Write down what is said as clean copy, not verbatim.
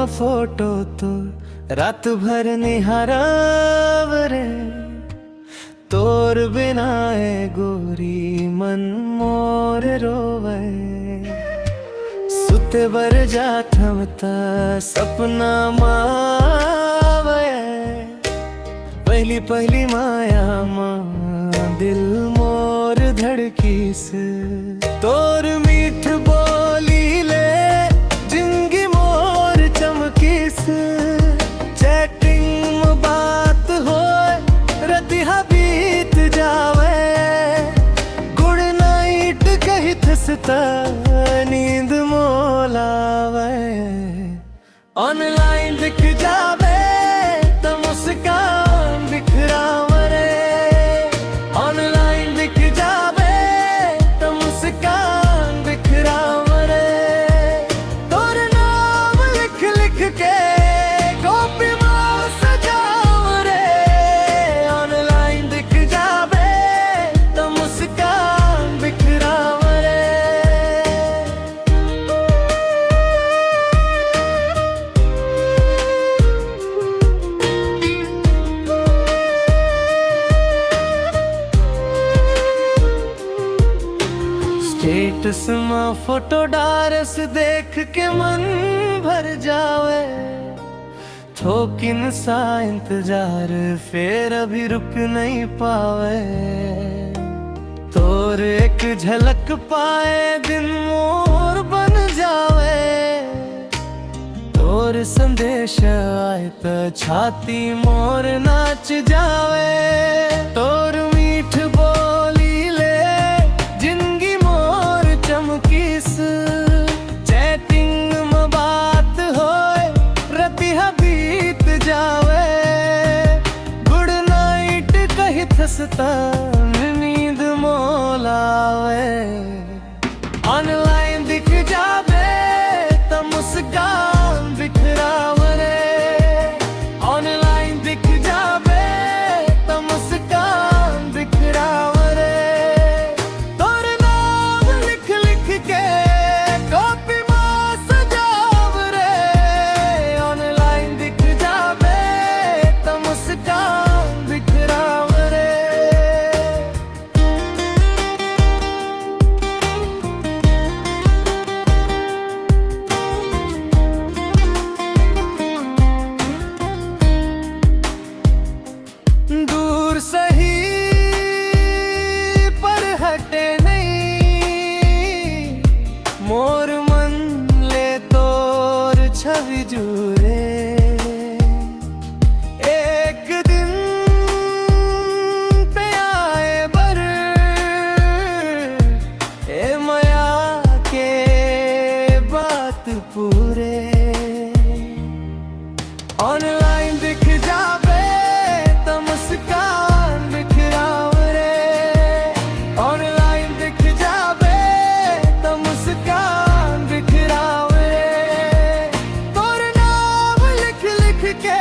Photo तो रात भर निहाराव रे, तोर बिना ए गोरी मन मोर रोवे। सुते बर जात हम ता सपना मावे, पहली पहली माया माँ दिल मोर धड़की से। तोर मीठ बोली ले जिंदगी मोर चमकी से, चैटिंग में बात होए रतिहा बीत जावे। गुड नाइट कही थसता नींद मोलावे, ऑनलाइन दिख जावे तो मुस्कान बिखरावे रे। ऑनलाइन दिख जावे तो मुस्कान बिखरावे रे। तोर नाम लिख लिख के कॉपी में सजावे रे। ऑनलाइन दिख जावे तो मुस्कान बिखरावे रे। स्टेटस में फोटो डारस देख के मन भर जावे। थोकिन सा इंतजार फिर अभी रुक नहीं पावे। तोर एक झलक पाए दिन मोर बन जावे। तोर संदेश आए तो छाती मोर नाच जावे। तोर मीठ बोली ले जिंदगी मोर चमकीस, चैटिंग में बात होए रतिहा बीत जावे। गुड नाइट कही थसता नींद मोलावे। ऑनलाइन दिख जावे तो मुस्कान बिखरावे रे। ऑनलाइन दिख जावे तो मुस्कान बिखरावे रे। तोर नाम लिख लिख के कॉपी में सजावे रे। ऑनलाइन दिख जावे तो मुस्कान बिखरावे रे। दूर सही पर हटे नहीं, मोर मन ले तोर छवि जुरे। एक दिन पे आए बर ए माया के बात पूरे। ऑनलाइन दिख जावे तो मुस्कान बिखरावे रे। ऑनलाइन दिख जावे तो मुस्कान बिखरावे रे। तोर नाम लिख लिख के